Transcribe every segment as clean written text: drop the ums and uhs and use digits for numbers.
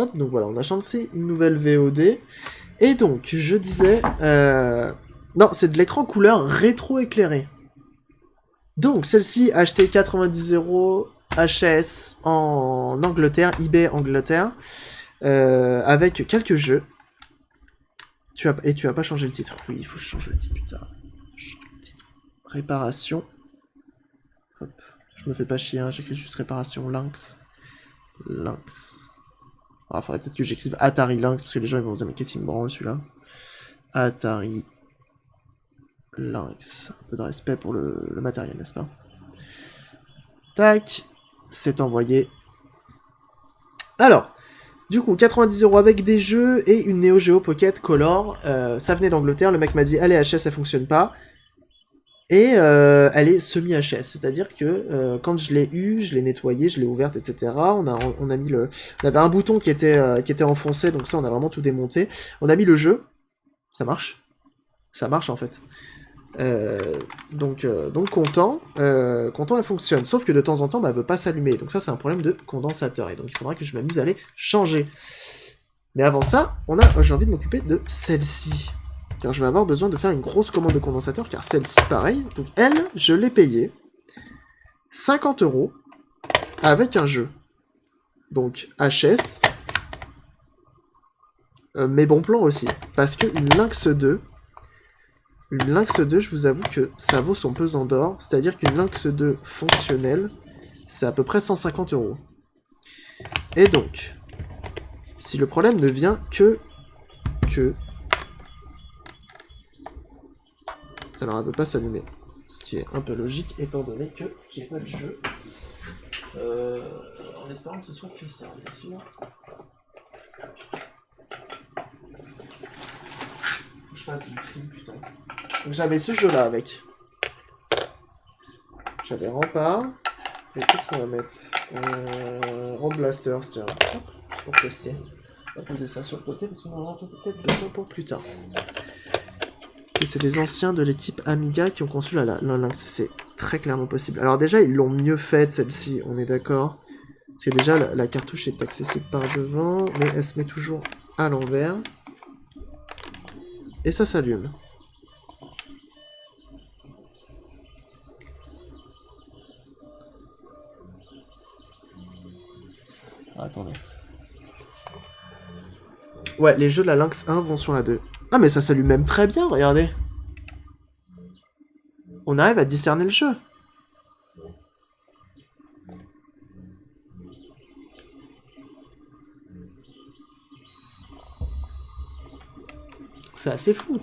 Hop, donc voilà, on a lancé une nouvelle VOD. Et donc, je disais... Non, c'est de l'écran couleur rétro-éclairé. Donc, celle-ci, achetée 90€ HS en Angleterre, eBay Angleterre, avec quelques jeux. Et tu vas pas changer le titre. Oui, il faut changer le titre, putain. Le titre. Réparation. Hop. Je me fais pas chier, hein. J'écris juste réparation Lynx. Lynx. Alors, faudrait peut-être que j'écrive Atari Lynx, parce que les gens ils vont se dire, mais qu'est-ce qu'il me branle celui-là? Atari Lynx. Un peu de respect pour le matériel, n'est-ce pas? Tac. C'est envoyé. Alors, du coup, 90€ avec des jeux et une Neo Geo Pocket Color. Ça venait d'Angleterre, le mec m'a dit, allez, HS, ça fonctionne pas. Et elle est semi-HS, c'est-à-dire que quand je l'ai eu, je l'ai nettoyée, je l'ai ouverte, etc. On avait un bouton qui était enfoncé, donc ça, on a vraiment tout démonté. On a mis le jeu, ça marche en fait. Donc content, elle fonctionne. Sauf que de temps en temps, elle veut pas s'allumer. Donc ça, c'est un problème de condensateur. Et donc il faudra que je m'amuse à les changer. Mais avant ça, j'ai envie de m'occuper de celle-ci. Car je vais avoir besoin de faire une grosse commande de condensateur, car celle-ci, pareil. Donc elle, je l'ai payée 50€ avec un jeu. Donc HS, mes bons plans aussi. Parce qu'une Lynx 2, je vous avoue que ça vaut son pesant d'or. C'est-à-dire qu'une Lynx 2 fonctionnelle, c'est à peu près 150€. Et donc, si le problème ne vient que... Alors, elle ne veut pas s'allumer. Ce qui est un peu logique, étant donné que j'ai pas de jeu. En espérant que ce soit que ça, bien sûr. Faut que je fasse du tri, putain. Donc j'avais ce jeu-là avec. J'avais Rempart. Et qu'est-ce qu'on va mettre Ramp Blasters, tiens. Hop, pour tester. On va poser ça sur le côté parce qu'on en aura peut-être besoin pour plus tard. Et c'est des anciens de l'équipe Amiga qui ont conçu la Lynx. C'est très clairement possible. Alors déjà, ils l'ont mieux faite, celle-ci, on est d'accord. Parce que déjà, la cartouche est accessible par devant, mais elle se met toujours à l'envers. Et ça s'allume. Ah, attendez. Ouais, les jeux de la Lynx 1 vont sur la 2. Ah, mais ça s'allume même très bien, regardez. On arrive à discerner le jeu. C'est assez fou.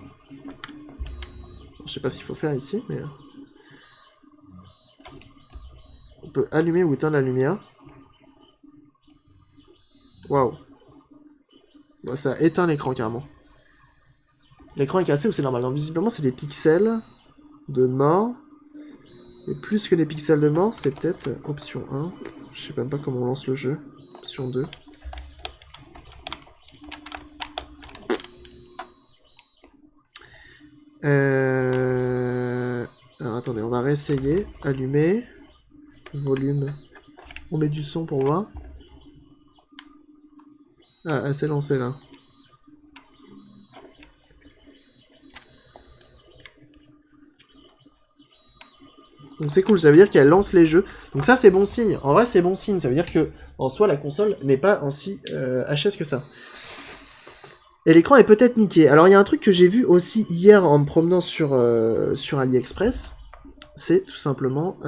Je sais pas ce qu'il faut faire ici, mais... On peut allumer ou éteindre la lumière. Waouh. Bon, ça éteint l'écran carrément. L'écran est cassé ou c'est normal? Donc visiblement c'est des pixels de mort. Et plus que les pixels de mort, c'est peut-être option 1. Je sais même pas comment on lance le jeu. Option 2. Alors attendez, on va réessayer. Allumer. Volume. On met du son pour voir. Ah, elle s'est lancée là. Donc c'est cool, ça veut dire qu'elle lance les jeux. Donc ça c'est bon signe. En vrai c'est bon signe, ça veut dire que en soi la console n'est pas aussi HS que ça. Et l'écran est peut-être niqué. Alors il y a un truc que j'ai vu aussi hier en me promenant sur AliExpress. C'est tout simplement...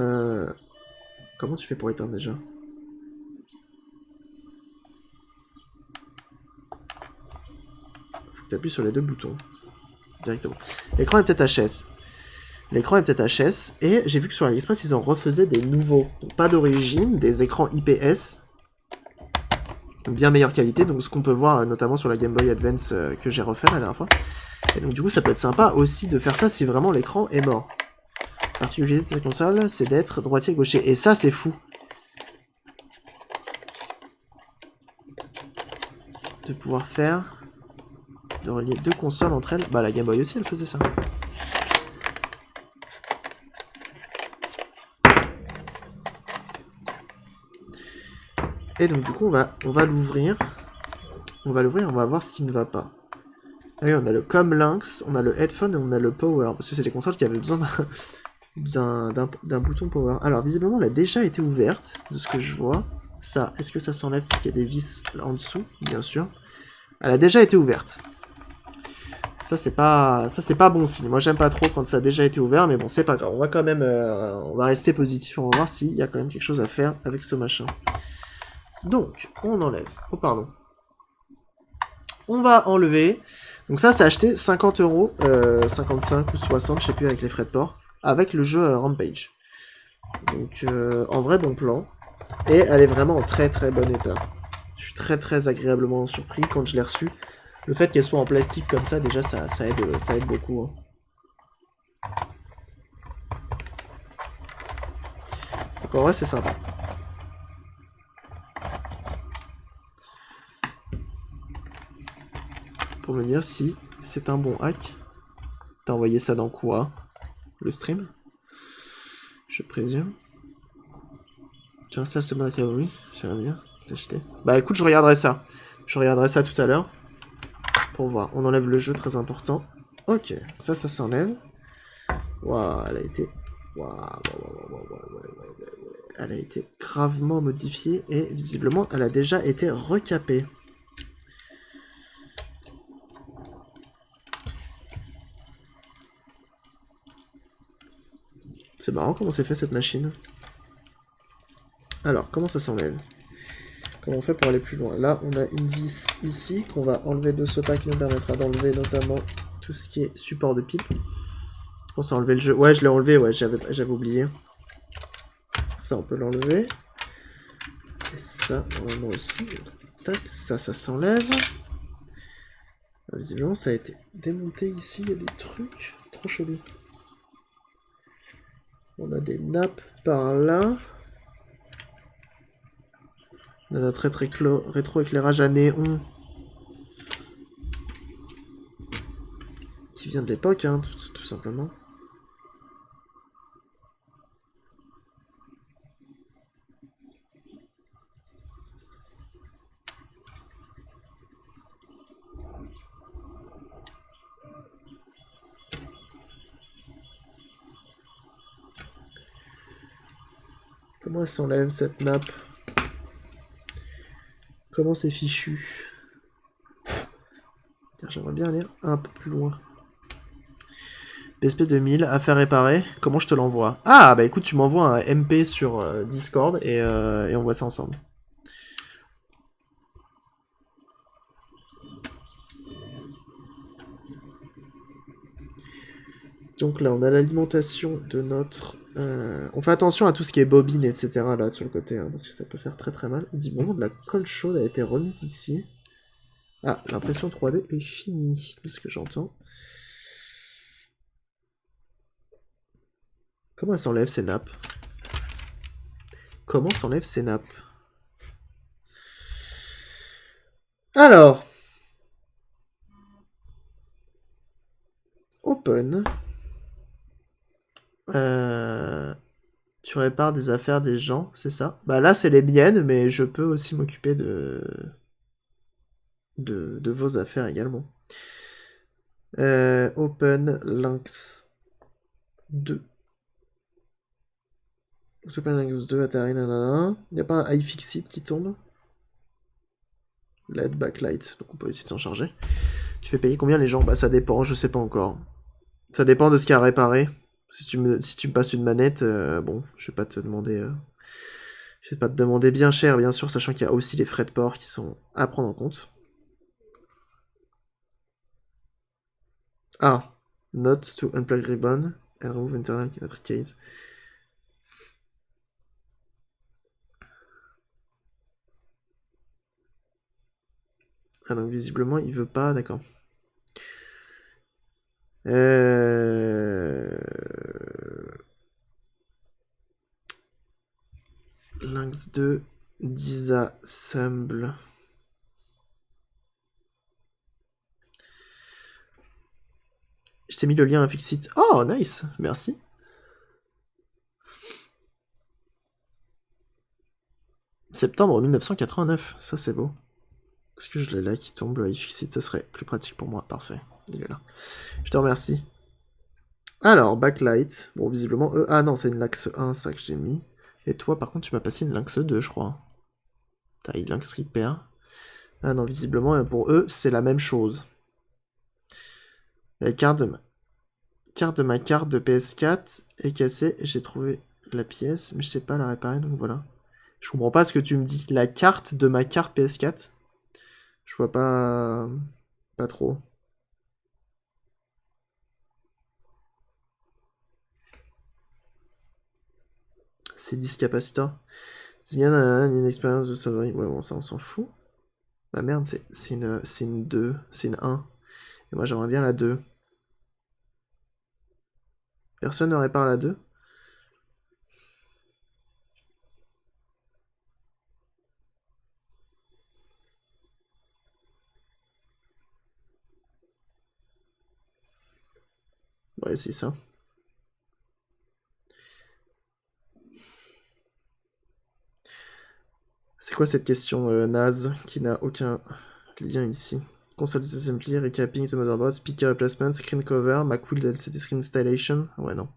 Comment tu fais pour éteindre déjà? Faut que tu appuies sur les deux boutons. Directement. L'écran est peut-être HS. L'écran est peut-être HS, et j'ai vu que sur AliExpress, ils en refaisaient des nouveaux. Donc, pas d'origine, des écrans IPS, bien meilleure qualité, donc ce qu'on peut voir notamment sur la Game Boy Advance que j'ai refait la dernière fois. Et donc du coup, ça peut être sympa aussi de faire ça si vraiment l'écran est mort. La particularité de cette console, c'est d'être droitier-gaucher, et ça, c'est fou. De pouvoir de relier deux consoles entre elles. Bah, la Game Boy aussi, elle faisait ça. Et donc du coup on va l'ouvrir. On va l'ouvrir, on va voir ce qui ne va pas. Ah oui, on a le Com Lynx, on a le Headphone et on a le Power. Parce que c'est des consoles qui avaient besoin d'un bouton Power. Alors, visiblement, elle a déjà été ouverte, de ce que je vois. Ça, est-ce que ça s'enlève parce qu'il y a des vis là en dessous? Bien sûr. Elle a déjà été ouverte. Ça, c'est pas bon signe. Moi, j'aime pas trop quand ça a déjà été ouvert, mais bon, c'est pas grave. On va quand même... on va rester positif, on va voir s'il y a quand même quelque chose à faire avec ce machin. Donc, on enlève. Oh, pardon. On va enlever... Donc ça, c'est acheté 50 €, 55 ou 60, je sais plus, avec les frais de port, avec le jeu Rampage. Donc, en vrai, bon plan. Et elle est vraiment en très très bon état. Je suis très très agréablement surpris quand je l'ai reçue. Le fait qu'elle soit en plastique comme ça, déjà, ça aide beaucoup. Hein. Donc en vrai, c'est sympa. Pour me dire si c'est un bon hack. T'as envoyé ça dans quoi? Le stream? Je présume. Tu installes ce matériau? Oui, j'aimerais bien l'acheter. Bah écoute, je regarderai ça. Je regarderai ça tout à l'heure. Pour voir. On enlève le jeu, très important. Ok, ça s'enlève. Waouh, elle a été... Waouh, elle a été gravement modifiée et visiblement, elle a déjà été recapée. C'est marrant comment c'est fait cette machine. Alors, comment ça s'enlève? Comment on fait pour aller plus loin? Là, on a une vis ici qu'on va enlever de ce pack qui nous permettra d'enlever notamment tout ce qui est support de pile. Je pense à enlever le jeu. Ouais, je l'ai enlevé, ouais, j'avais oublié. Ça, on peut l'enlever. Et ça, normalement aussi. Tac, ça s'enlève. Visiblement, ça a été démonté ici. Il y a des trucs trop chelous. On a des nappes par là. On a notre rétro-éclairage à néon. Qui vient de l'époque, hein, tout simplement. Comment elle s'enlève cette nappe? Comment c'est fichu? J'aimerais bien aller un peu plus loin. PSP 2000, à faire réparer. Comment je te l'envoie? Ah, bah écoute, tu m'envoies un MP sur Discord et on voit ça ensemble. Donc là, on a l'alimentation de notre... On fait attention à tout ce qui est bobine, etc. là, sur le côté, hein, parce que ça peut faire très très mal. Il dit, bon, de la colle chaude a été remise ici. Ah, l'impression 3D est finie, de ce que j'entends. Comment elle s'enlève ces nappes? Comment s'enlève ces nappes? Alors... Open... Tu répares des affaires des gens, c'est ça? Bah là, c'est les miennes, mais je peux aussi m'occuper de vos affaires également. Open Lynx 2. Open Lynx 2, Atari, nanana. Y'a pas un iFixit qui tombe? LED backlight, donc on peut essayer de s'en charger. Tu fais payer combien les gens? Bah ça dépend, je sais pas encore. Ça dépend de ce qu'il y a à réparer. Si tu me passes une manette, bon, je vais pas te demander... je vais pas te demander bien cher, bien sûr, sachant qu'il y a aussi les frais de port qui sont à prendre en compte. Ah, note to unplug ribbon and remove internal kinetic case. Ah donc visiblement il veut pas, d'accord. Lynx 2 disassemble. Je t'ai mis le lien à Fixit. Oh, nice, merci. Septembre 1989, ça c'est beau. Est-ce que je l'ai là qui tombe, le iFixit, ça serait plus pratique pour moi. Parfait, il est là. Je te remercie. Alors, backlight. Bon, visiblement, ah non, c'est une Lynx 1, ça que j'ai mis. Et toi, par contre, tu m'as passé une Lynx 2, je crois. Taille Lynx Repair. Ah non, visiblement, pour eux, c'est la même chose. La carte de ma carte de PS4 est cassée. J'ai trouvé la pièce, mais je sais pas la réparer, donc voilà. Je comprends pas ce que tu me dis. La carte de ma carte PS4? Je vois pas... Pas trop. C'est 10 capacitors. Zigane a une expérience de sauverie. Ouais, bon, ça, on s'en fout. Bah merde, c'est une 2. C'est une 1. Et moi, j'aimerais bien la 2. Personne ne répare la 2? Ouais, c'est ça. C'est quoi cette question naze qui n'a aucun lien ici? Console disassembly, recapping the motherboard, speaker replacement, screen cover, Macwood LCD screen installation. Ouais, non.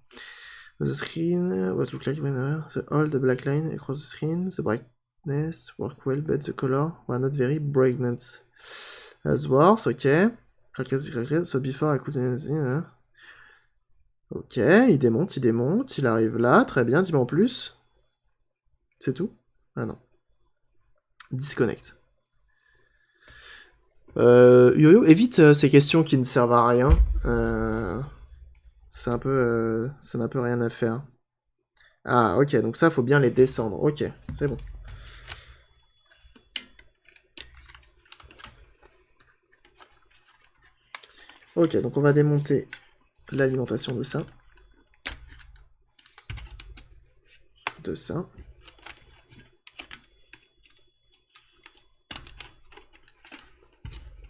The screen was look like when the old black line across the screen, the brightness work well, but the color were not very brilliant. As worse, ok. So before I could... Ok, il démonte, il arrive là, très bien, dis-moi en plus. C'est tout? Ah non. Disconnect. Yo-Yo, évite ces questions qui ne servent à rien. Ça n'a un peu rien à faire. Ah, ok, donc ça, faut bien les descendre. Ok, c'est bon. Ok, donc on va démonter l'alimentation de ça. De ça.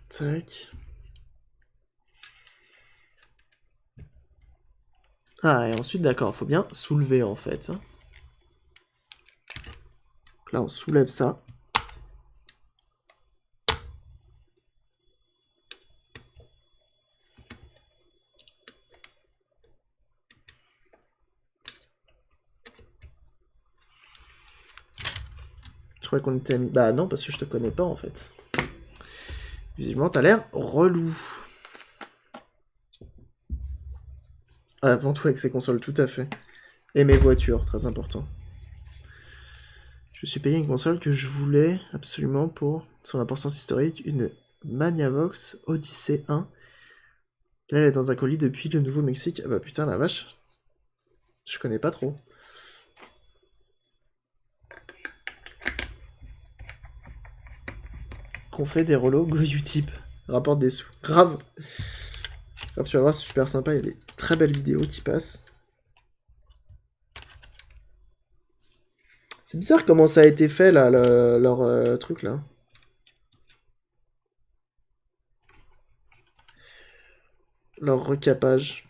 Tac. Ah, et ensuite, d'accord, faut bien soulever, en fait. Là, on soulève ça. Je croyais qu'on était amis. Bah non, parce que je te connais pas, en fait. Visiblement, t'as l'air relou. Avant tout avec ces consoles, tout à fait. Et mes voitures, très important. Je suis payé une console que je voulais absolument pour son importance historique, une Magnavox Odyssey 1. Là, elle est dans un colis depuis le Nouveau-Mexique. Ah bah putain, la vache. Je connais pas trop. Qu'on fait des relots, go Utip. Rapporte des sous. Grave. Grave, tu vas voir, c'est super sympa. Il y a des très belles vidéos qui passent. C'est bizarre comment ça a été fait, là, leur truc, là. Leur recapage.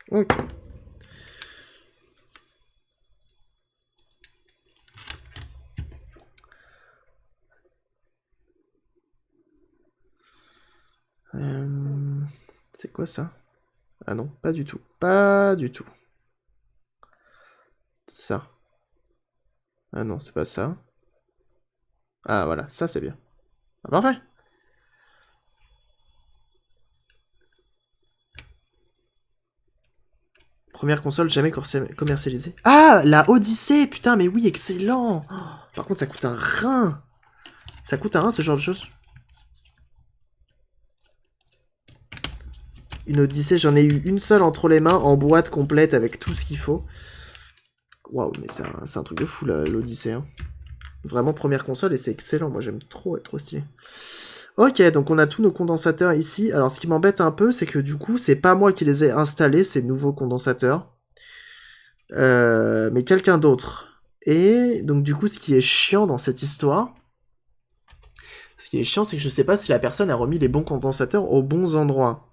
Ok. C'est quoi ça? Ah non, pas du tout. Pas du tout. Ça. Ah non, c'est pas ça. Ah voilà, ça c'est bien. Ah, parfait. Première console jamais commercialisée. Ah, la Odyssey, putain, mais oui, excellent. Oh, par contre, ça coûte un rein. Ça coûte un rein, ce genre de choses. Une Odyssey, j'en ai eu une seule entre les mains, en boîte complète, avec tout ce qu'il faut. Waouh, mais c'est un truc de fou, l'Odyssey. Hein. Vraiment première console, et c'est excellent. Moi, j'aime trop, trop stylé. Ok, donc on a tous nos condensateurs ici. Alors, ce qui m'embête un peu, c'est que du coup, c'est pas moi qui les ai installés, ces nouveaux condensateurs. Mais quelqu'un d'autre. Et donc, du coup, ce qui est chiant dans cette histoire... Ce qui est chiant, c'est que je sais pas si la personne a remis les bons condensateurs aux bons endroits.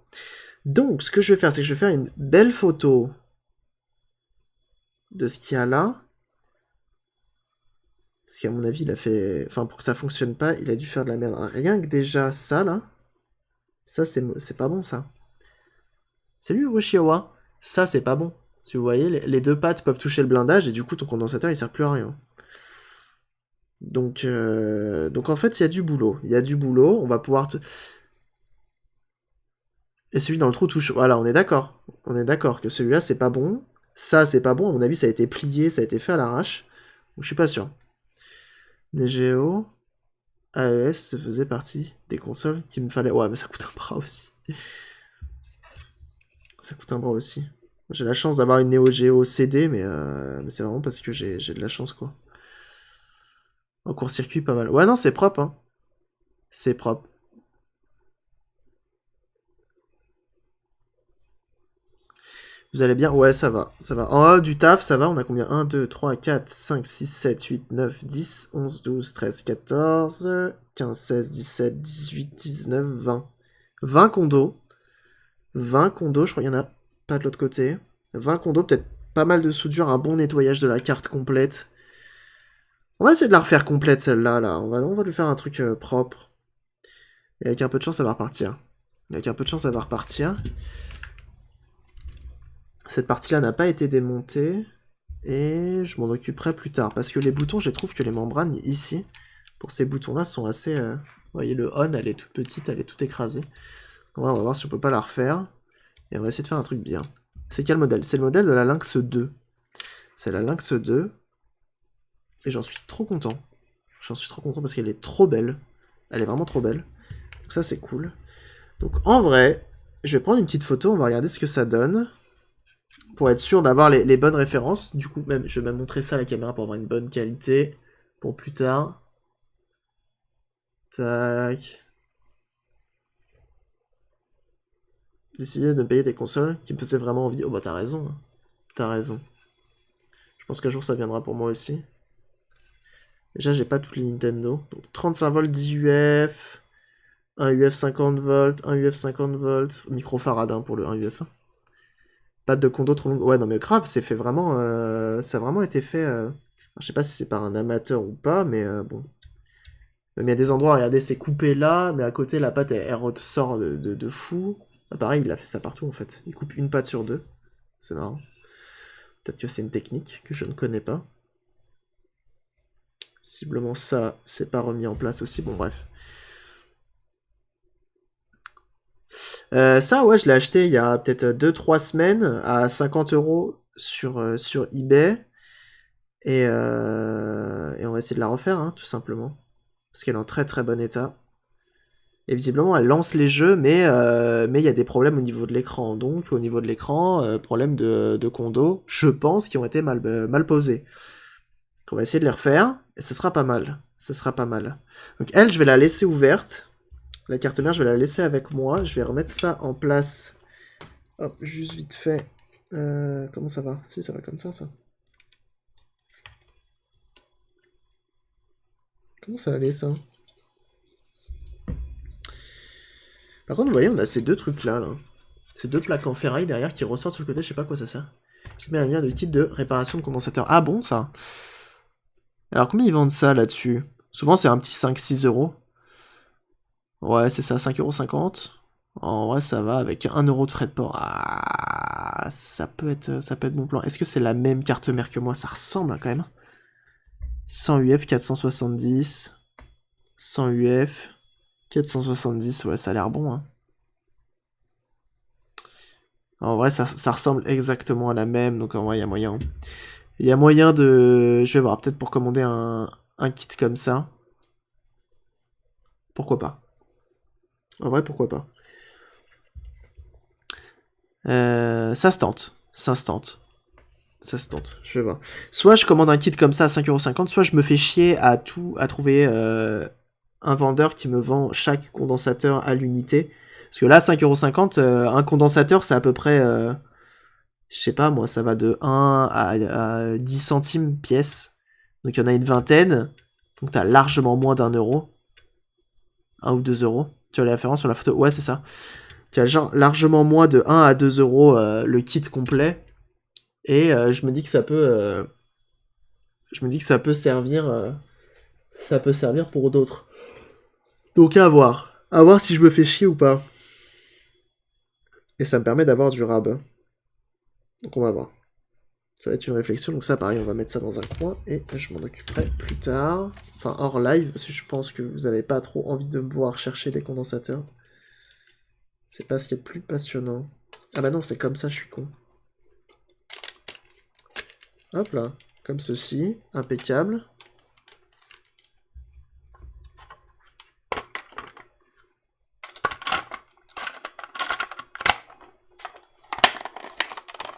Donc, ce que je vais faire, c'est que je vais faire une belle photo de ce qu'il y a là. Parce qu'à mon avis, il a fait... Enfin, pour que ça fonctionne pas, il a dû faire de la merde. Rien que déjà ça, là. Ça, c'est pas bon, ça. Salut, Roshiawa. Ça, c'est pas bon. Si vous voyez, les deux pattes peuvent toucher le blindage, et du coup, ton condensateur, il sert plus à rien. Donc en fait, il y a du boulot. Il y a du boulot, on va pouvoir... Et celui dans le trou touche... Voilà, on est d'accord. On est d'accord que celui-là, c'est pas bon. Ça, c'est pas bon. À mon avis, ça a été plié, ça a été fait à l'arrache. Je suis pas sûr. Neo AES faisait partie des consoles qu'il me fallait. Ouais, mais ça coûte un bras aussi. Ça coûte un bras aussi. J'ai la chance d'avoir une Neo Geo CD, mais c'est vraiment parce que j'ai de la chance, quoi. En court-circuit, pas mal. Ouais, non, c'est propre, hein. C'est propre. Vous allez bien? Ouais, ça va. Ça va. En haut du taf, ça va. On a combien? 1, 2, 3, 4, 5, 6, 7, 8, 9, 10, 11, 12, 13, 14, 15, 16, 17, 18, 19, 20. 20 condos. 20 condos, je crois qu'il y en a pas de l'autre côté. 20 condos, peut-être pas mal de soudure, un bon nettoyage de la carte complète. On va essayer de la refaire complète, celle-là. Là. On va lui faire un truc propre. Et avec un peu de chance, ça va repartir. Avec un peu de chance, ça va repartir. Cette partie-là n'a pas été démontée. Et je m'en occuperai plus tard. Parce que les boutons, je trouve que les membranes, ici, pour ces boutons-là, sont assez... Vous voyez, le on, elle est toute petite, elle est toute écrasée. On va voir si on peut pas la refaire. Et on va essayer de faire un truc bien. C'est quel modèle? C'est le modèle de la Lynx 2. C'est la Lynx 2. Et j'en suis trop content. J'en suis trop content parce qu'elle est trop belle. Elle est vraiment trop belle. Donc ça, c'est cool. Donc en vrai, je vais prendre une petite photo, on va regarder ce que ça donne. Pour être sûr d'avoir les bonnes références. Du coup, même, je vais même montrer ça à la caméra pour avoir une bonne qualité. Pour plus tard. Tac. Décider de payer des consoles qui me faisaient vraiment envie. Oh bah t'as raison. Hein. T'as raison. Je pense qu'un jour ça viendra pour moi aussi. Déjà j'ai pas tous les Nintendo. Donc 35 volts 10 UF. Un UF 50 volts. Un UF 50 volts. Microfarad hein, pour le 1 UF. Patte de condo trop longue. Ouais non mais grave, c'est fait vraiment. Ça a vraiment été fait. Je sais pas si c'est par un amateur ou pas, mais bon. Même il y a des endroits, regardez, c'est coupé là, mais à côté la patte elle ressort de fou. Ah, pareil, il a fait ça partout en fait. Il coupe une patte sur deux. C'est marrant. Peut-être que c'est une technique que je ne connais pas. Visiblement ça, c'est pas remis en place aussi, bon bref. Ça, ouais, je l'ai acheté il y a peut-être 2-3 semaines à 50 € sur eBay. Et on va essayer de la refaire, hein, tout simplement. Parce qu'elle est en très très bon état. Et visiblement, elle lance les jeux, mais il y a des problèmes au niveau de l'écran. Donc, au niveau de l'écran, problème de condo, je pense, qui ont été mal posés. Donc, on va essayer de les refaire, et ce sera pas mal. Ce sera pas mal. Donc, elle, je vais la laisser ouverte. La carte mère, je vais la laisser avec moi. Je vais remettre ça en place. Hop, juste vite fait. Comment ça va? Si, ça va comme ça. Comment ça allait, ça? Par contre, vous voyez, on a ces deux trucs-là, là. Ces deux plaques en ferraille derrière qui ressortent sur le côté, je sais pas à quoi ça sert. J'ai mis un lien de kit de réparation de condensateur. Ah bon, ça? Alors, combien ils vendent ça, là-dessus? Souvent, c'est un petit 5-6 €. Ouais, c'est ça, 5,50 €. En vrai, ça va, avec 1 € de frais de port. Ah, ça peut être bon plan. Est-ce que c'est la même carte mère que moi? Ça ressemble, hein, quand même. 100 UF, 470. 100 UF, 470. Ouais, ça a l'air bon, hein. En vrai, ça ressemble exactement à la même, donc en vrai, il y a moyen. Il y a moyen de... Je vais voir, peut-être pour commander un kit comme ça. Pourquoi pas? En vrai, pourquoi pas? Ça se tente. Ça se tente. Ça se tente, je vais voir. Soit je commande un kit comme ça à 5,50 €, soit je me fais chier à trouver un vendeur qui me vend chaque condensateur à l'unité. Parce que là, 5,50 €, un condensateur, c'est à peu près... je sais pas, moi, ça va de 1 à 10 centimes pièce. Donc il y en a une vingtaine. Donc t'as largement moins d'1 €. 1 ou 2 €. Tu as la référence sur la photo? Ouais, c'est ça. Tu as genre largement moins de 1 à 2 € le kit complet. Et je me dis que ça peut... je me dis que ça peut servir... ça peut servir pour d'autres. Donc à voir. À voir si je me fais chier ou pas. Et ça me permet d'avoir du rab. Donc on va voir. Ça va être une réflexion. Donc ça pareil, on va mettre ça dans un coin. Et je m'en occuperai plus tard. Enfin hors live. Parce que je pense que vous n'avez pas trop envie de me voir chercher des condensateurs. C'est pas ce qui est le plus passionnant. Ah bah non, c'est comme ça, je suis con. Hop là. Comme ceci. Impeccable.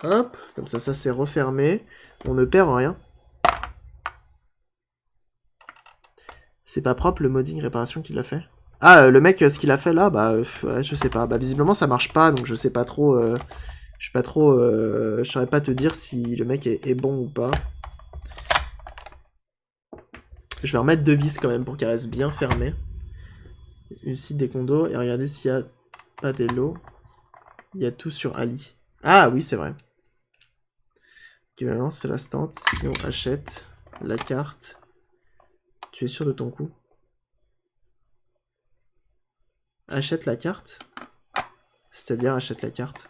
Hop, comme ça c'est refermé. On ne perd rien. C'est pas propre le modding réparation qu'il a fait. Ah, le mec, ce qu'il a fait là, bah, ouais, je sais pas. Bah, visiblement ça marche pas, donc je sais pas trop. Je sais pas trop. Je saurais pas te dire si le mec est bon ou pas. Je vais remettre 2 vis quand même pour qu'elle reste bien fermée. Une site des condos et regardez s'il y a pas des lots. Il y a tout sur Ali. Ah oui, c'est vrai. Équivalence, c'est la stante. Sinon, achète la carte. Tu es sûr de ton coup? Achète la carte? C'est-à-dire achète la carte.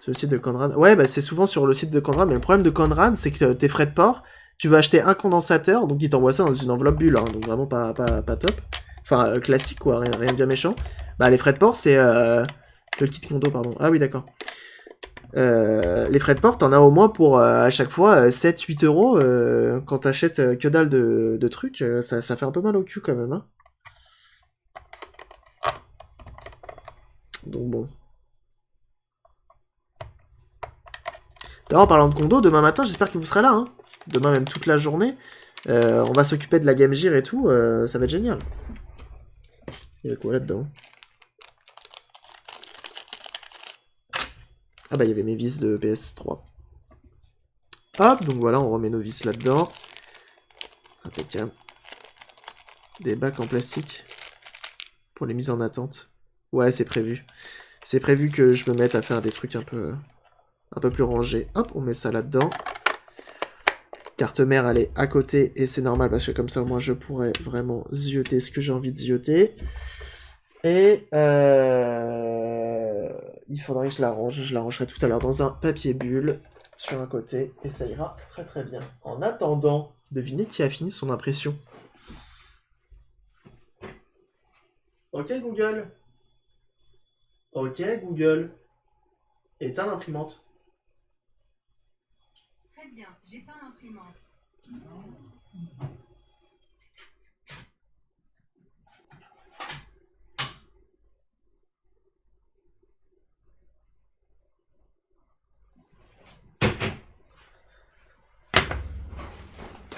Sur le site de Conrad. Ouais, bah c'est souvent sur le site de Conrad, mais le problème de Conrad, c'est que tes frais de port, tu vas acheter un condensateur, donc il t'envoie ça dans une enveloppe bulle, hein, donc vraiment pas top. Enfin, classique quoi, rien de bien méchant. Bah les frais de port, c'est... le kit condo, pardon. Ah oui, d'accord. Les frais de port, t'en as au moins pour à chaque fois 7-8 euros quand t'achètes que dalle de trucs. Ça fait un peu mal au cul quand même. Hein. Donc bon. D'ailleurs, en parlant de condo, demain matin, j'espère que vous serez là. Hein. Demain, même toute la journée. On va s'occuper de la Game Gear et tout. Ça va être génial. Il y a quoi là-dedans? Ah bah, il y avait mes vis de PS3. Hop, donc voilà, on remet nos vis là-dedans. Impeccable. Des bacs en plastique. Pour les mises en attente. Ouais, c'est prévu. C'est prévu que je me mette à faire des trucs un peu plus rangés. Hop, on met ça là-dedans. Carte mère, elle est à côté, et c'est normal, parce que comme ça, moi, je pourrais vraiment zioter ce que j'ai envie de zioter. Et il faudrait que je la range. Je la rangerai tout à l'heure dans un papier bulle sur un côté, et ça ira très très bien. En attendant, devinez qui a fini son impression. Ok Google. Ok Google. Éteins l'imprimante. Très bien, j'éteins l'imprimante.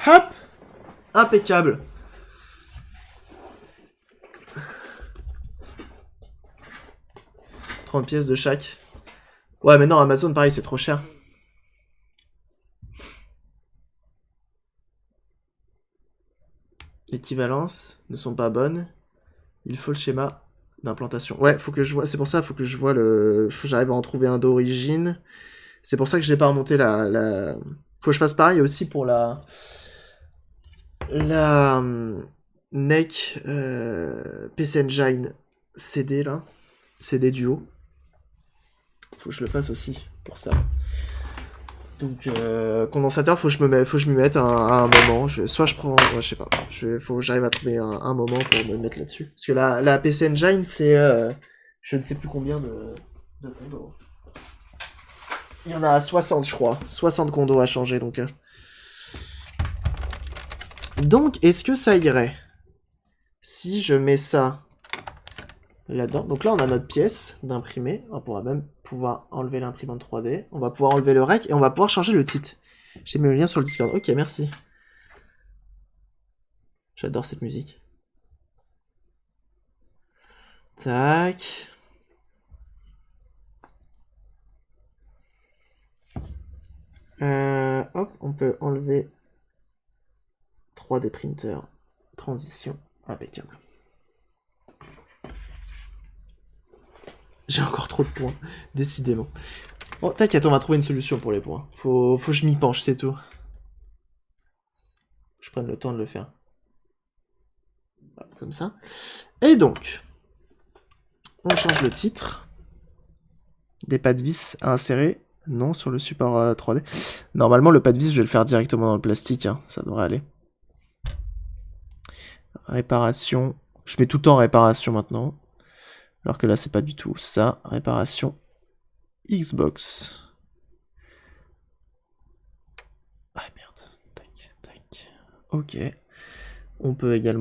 Hop. Impeccable. « 30 pièces de chaque. Ouais, mais non, Amazon, pareil, c'est trop cher. Équivalences ne sont pas bonnes. Il faut le schéma d'implantation. Ouais, faut que je vois. C'est pour ça, faut que je vois le. Faut que j'arrive à en trouver un d'origine. C'est pour ça que je n'ai pas remonté la. Faut que je fasse pareil aussi pour la. La. NEC PC Engine CD là. CD Duo. Faut que je le fasse aussi pour ça. Donc, condensateur, faut que je m'y mette à un moment. Soit je prends, ouais, je sais pas. Faut que j'arrive à trouver un moment pour me mettre là-dessus. Parce que la PC Engine, c'est, je ne sais plus combien de condos. Il y en a 60, je crois. 60 condos à changer, donc. Donc, est-ce que ça irait si je mets ça là-dedans? Donc là, on a notre pièce d'imprimé. On pourra même pouvoir enlever l'imprimante 3D. On va pouvoir enlever le rec et on va pouvoir changer le titre. J'ai mis le lien sur le Discord. Ok, merci. J'adore cette musique. Tac. Hop, on peut enlever 3D printer. Transition. Impeccable. J'ai encore trop de points, décidément. Oh, t'inquiète, on va trouver une solution pour les points. Faut que je m'y penche, c'est tout. Je prenne le temps de le faire. Comme ça. Et donc, on change le titre. Des pas de vis à insérer. Non, sur le support 3D. Normalement, le pas de vis, je vais le faire directement dans le plastique. Hein. Ça devrait aller. Réparation. Je mets tout le temps en réparation maintenant. Alors que là, c'est pas du tout ça. Réparation. Xbox. Ah merde. Tac, tac. Ok. On peut également...